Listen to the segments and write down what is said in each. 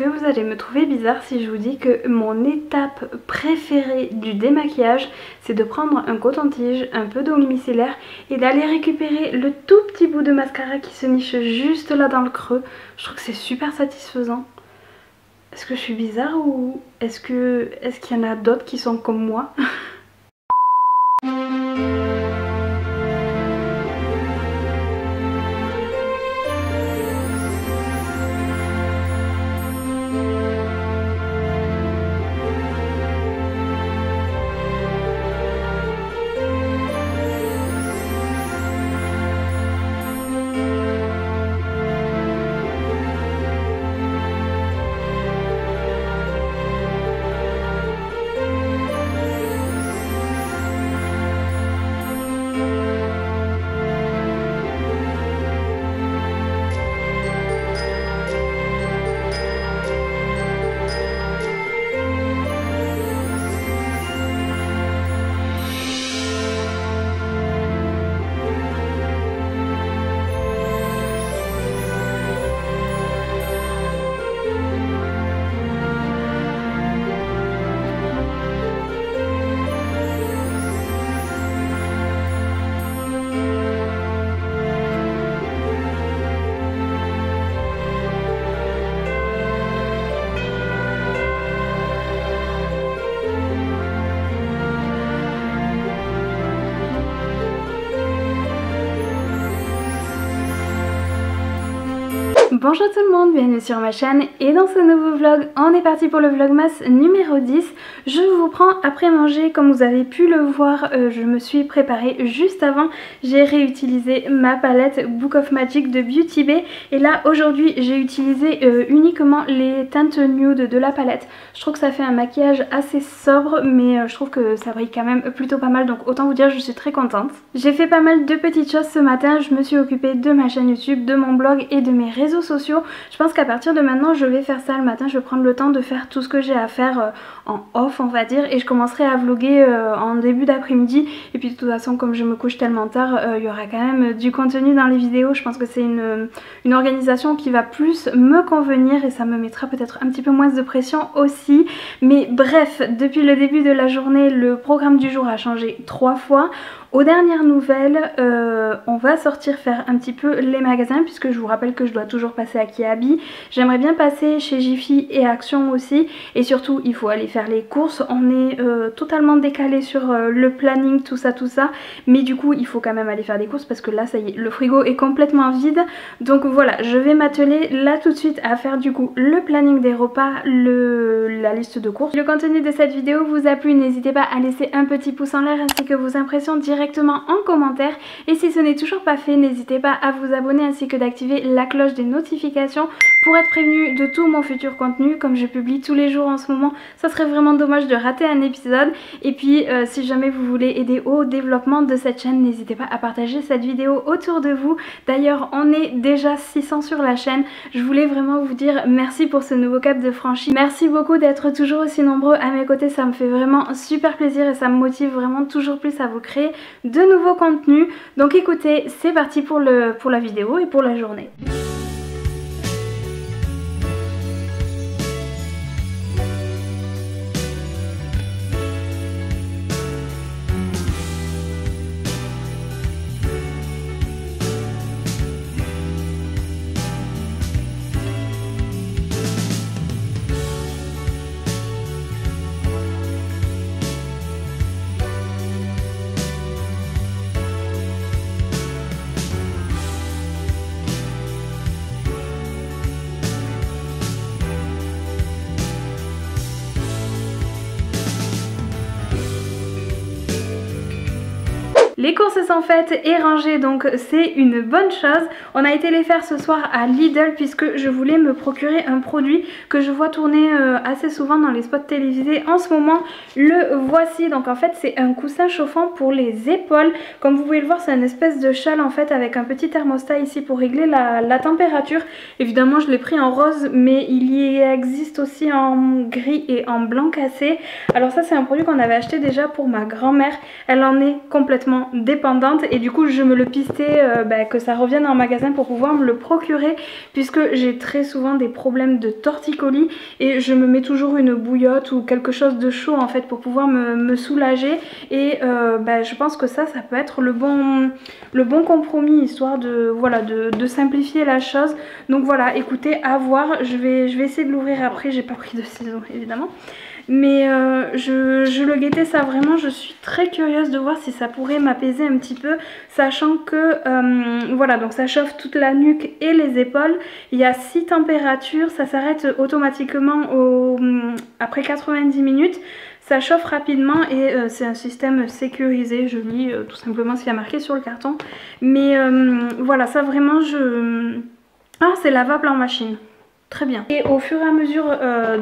vous allez me trouver bizarre si je vous dis que mon étape préférée du démaquillage, c'est de prendre un coton-tige, un peu d'eau micellaire et d'aller récupérer le tout petit bout de mascara qui se niche juste là dans le creux. Je trouve que c'est super satisfaisant. Est-ce que je suis bizarre ou est-ce qu'il y en a d'autres qui sont comme moi? Bonjour tout le monde, bienvenue sur ma chaîne et dans ce nouveau vlog, on est parti pour le vlogmas numéro 10. Je vous prends après manger, comme vous avez pu le voir, je me suis préparée juste avant. J'ai réutilisé ma palette Book of Magic de Beauty Bay et là aujourd'hui j'ai utilisé uniquement les teintes nude de la palette. Je trouve que ça fait un maquillage assez sobre mais je trouve que ça brille quand même plutôt pas mal, donc autant vous dire je suis très contente. J'ai fait pas mal de petites choses ce matin, je me suis occupée de ma chaîne YouTube, de mon blog et de mes réseaux sociaux. Je pense qu'à partir de maintenant je vais faire ça le matin, je vais prendre le temps de faire tout ce que j'ai à faire en off on va dire, et je commencerai à vlogger en début d'après-midi. Et puis de toute façon comme je me couche tellement tard, il y aura quand même du contenu dans les vidéos. Je pense que c'est une organisation qui va plus me convenir et ça me mettra peut-être un petit peu moins de pression aussi. Mais bref, depuis le début de la journée, le programme du jour a changé 3 fois. Aux dernières nouvelles, on va sortir faire un petit peu les magasins puisque je vous rappelle que je dois toujours passer à Kiabi. J'aimerais bien passer chez Jiffy et Action aussi, et surtout il faut aller faire les courses. On est totalement décalé sur le planning, tout ça, mais du coup il faut quand même aller faire des courses parce que là ça y est, le frigo est complètement vide. Donc voilà, je vais m'atteler là tout de suite à faire du coup le planning des repas, la liste de courses. Si le contenu de cette vidéo vous a plu, n'hésitez pas à laisser un petit pouce en l'air ainsi que vos impressions directement en commentaire, et si ce n'est toujours pas fait, n'hésitez pas à vous abonner ainsi que d'activer la cloche des notifications pour être prévenu de tout mon futur contenu. Comme je publie tous les jours en ce moment, ça serait vraiment dommage de rater un épisode. Et puis si jamais vous voulez aider au développement de cette chaîne, n'hésitez pas à partager cette vidéo autour de vous. D'ailleurs on est déjà 600 sur la chaîne, je voulais vraiment vous dire merci pour ce nouveau cap de franchi. Merci beaucoup d'être toujours aussi nombreux à mes côtés, ça me fait vraiment super plaisir et ça me motive vraiment toujours plus à vous créer de nouveaux contenus. Donc écoutez, c'est parti pour la vidéo et pour la journée. Les courses sont faites et rangées, donc c'est une bonne chose. On a été les faire ce soir à Lidl puisque je voulais me procurer un produit que je vois tourner assez souvent dans les spots télévisés en ce moment. Le voici, donc en fait c'est un coussin chauffant pour les épaules. Comme vous pouvez le voir, c'est une espèce de châle en fait avec un petit thermostat ici pour régler la température. Évidemment je l'ai pris en rose, mais il y existe aussi en gris et en blanc cassé. Alors ça c'est un produit qu'on avait acheté déjà pour ma grand-mère, elle en est complètement dépendante et du coup je me le pistais que ça revienne en magasin pour pouvoir me le procurer, puisque j'ai très souvent des problèmes de torticolis et je me mets toujours une bouillotte ou quelque chose de chaud en fait pour pouvoir me soulager. Et je pense que ça peut être le bon compromis, histoire de, voilà, de simplifier la chose. Donc voilà, écoutez, à voir, je vais essayer de l'ouvrir après, j'ai pas pris de ciseaux évidemment. Mais je le guettais ça vraiment, je suis très curieuse de voir si ça pourrait m'apaiser un petit peu, sachant que voilà, donc ça chauffe toute la nuque et les épaules. Il y a 6 températures, ça s'arrête automatiquement après 90 minutes. Ça chauffe rapidement et c'est un système sécurisé, je lis tout simplement ce qu'il y a marqué sur le carton. Mais voilà, ça vraiment Ah, c'est lavable en machine. Très bien. Et au fur et à mesure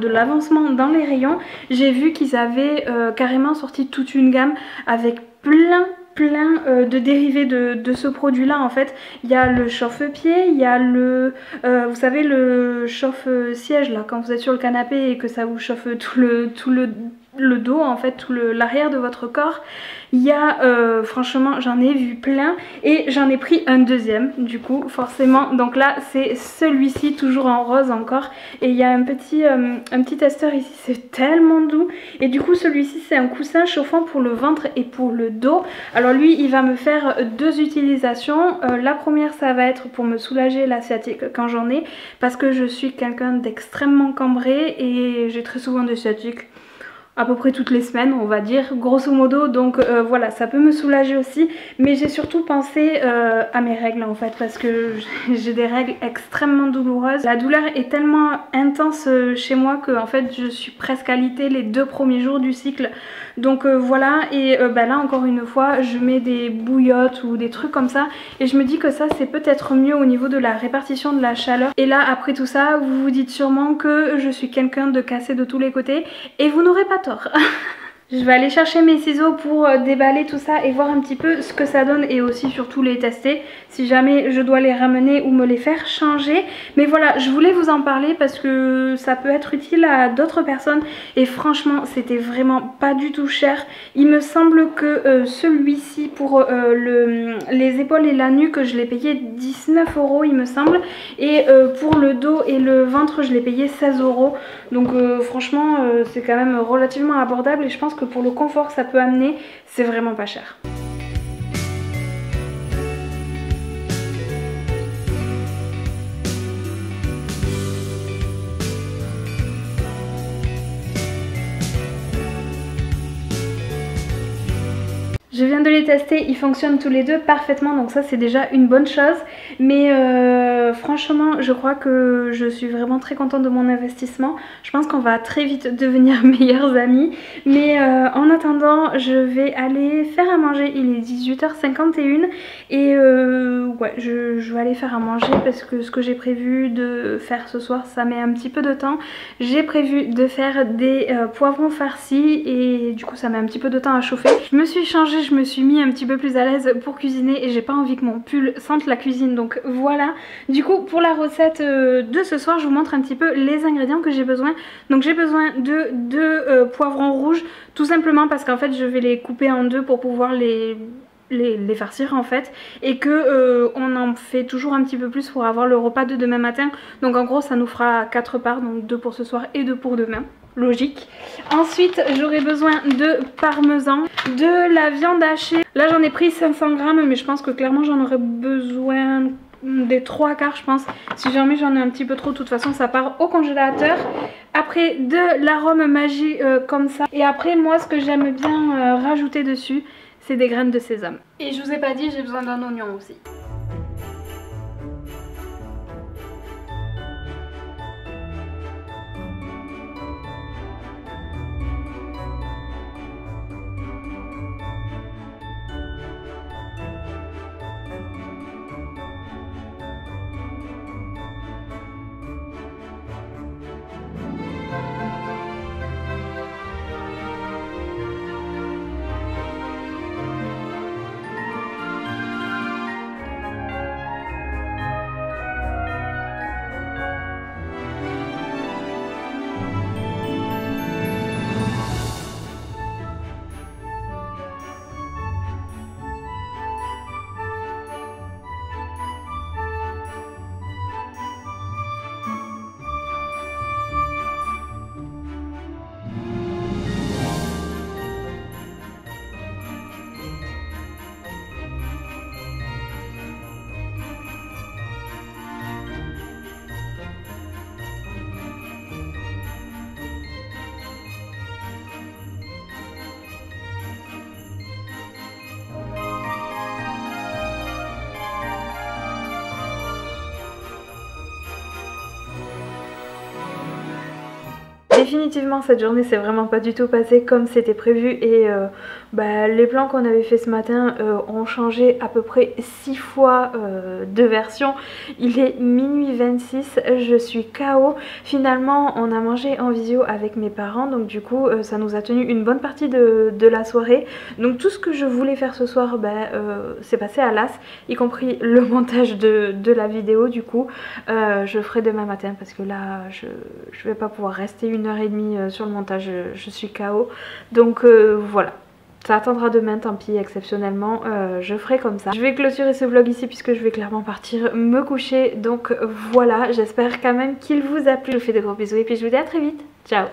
de l'avancement dans les rayons, j'ai vu qu'ils avaient carrément sorti toute une gamme avec plein de dérivés de ce produit là. En fait, il y a le chauffe-pied, il y a le vous savez, le chauffe-siège là, quand vous êtes sur le canapé et que ça vous chauffe tout le dos, en fait, tout l'arrière de votre corps. Il y a franchement, j'en ai vu plein et j'en ai pris un deuxième du coup forcément. Donc là c'est celui-ci, toujours en rose encore, et il y a un petit testeur ici, c'est tellement doux. Et du coup celui-ci c'est un coussin chauffant pour le ventre et pour le dos. Alors lui il va me faire 2 utilisations. La première ça va être pour me soulager la sciatique quand j'en ai, parce que je suis quelqu'un d'extrêmement cambré et j'ai très souvent des sciatiques à peu près toutes les semaines, on va dire, grosso modo. Donc voilà, ça peut me soulager aussi. Mais j'ai surtout pensé à mes règles en fait, parce que j'ai des règles extrêmement douloureuses. La douleur est tellement intense chez moi que en fait je suis presque alitée les 2 premiers jours du cycle. Donc voilà, et là encore une fois je mets des bouillottes ou des trucs comme ça, et je me dis que ça c'est peut-être mieux au niveau de la répartition de la chaleur. Et là après tout ça vous vous dites sûrement que je suis quelqu'un de cassé de tous les côtés, et vous n'aurez pas tort. Je vais aller chercher mes ciseaux pour déballer tout ça et voir un petit peu ce que ça donne, et aussi surtout les tester si jamais je dois les ramener ou me les faire changer. Mais voilà, je voulais vous en parler parce que ça peut être utile à d'autres personnes et franchement c'était vraiment pas du tout cher. Il me semble que celui-ci pour les épaules et la nuque je l'ai payé 19 € il me semble, et pour le dos et le ventre je l'ai payé 16 €. Donc franchement c'est quand même relativement abordable, et je pense que pour le confort que ça peut amener, c'est vraiment pas cher. Je viens de les tester, ils fonctionnent tous les deux parfaitement, donc ça c'est déjà une bonne chose. Mais franchement je crois que je suis vraiment très contente de mon investissement. Je pense qu'on va très vite devenir meilleurs amis. Mais en attendant je vais aller faire à manger, il est 18h51 et ouais je vais aller faire à manger parce que ce que j'ai prévu de faire ce soir ça met un petit peu de temps. J'ai prévu de faire des poivrons farcis et du coup ça met un petit peu de temps à chauffer. Je me suis changée, je me suis mis un petit peu plus à l'aise pour cuisiner et j'ai pas envie que mon pull sente la cuisine, donc voilà. Du coup pour la recette de ce soir je vous montre un petit peu les ingrédients que j'ai besoin. Donc j'ai besoin de 2 poivrons rouges, tout simplement parce qu'en fait je vais les couper en 2 pour pouvoir les farcir en fait, et que on en fait toujours un petit peu plus pour avoir le repas de demain matin. Donc en gros ça nous fera 4 parts, donc 2 pour ce soir et 2 pour demain. Logique. Ensuite j'aurai besoin de parmesan, de la viande hachée. Là j'en ai pris 500 grammes, mais je pense que clairement j'en aurais besoin des 3/4 je pense. Si jamais j'en ai un petit peu trop, de toute façon ça part au congélateur. Après de l'arôme magie comme ça. Et après moi ce que j'aime bien rajouter dessus, c'est des graines de sésame. Et je vous ai pas dit, j'ai besoin d'un oignon aussi. Définitivement cette journée s'est vraiment pas du tout passée comme c'était prévu et les plans qu'on avait fait ce matin ont changé à peu près 6 fois de version. Il est minuit 26, je suis KO. Finalement on a mangé en visio avec mes parents, donc du coup ça nous a tenu une bonne partie de la soirée. Donc tout ce que je voulais faire ce soir c'est passé à l'as, y compris le montage de la vidéo. Du coup je ferai demain matin parce que là je vais pas pouvoir rester 1h30 sur le montage, je suis KO. Donc voilà. Ça attendra demain, tant pis, exceptionnellement, je ferai comme ça. Je vais clôturer ce vlog ici puisque je vais clairement partir me coucher. Donc voilà, j'espère quand même qu'il vous a plu. Je vous fais de gros bisous et puis je vous dis à très vite. Ciao!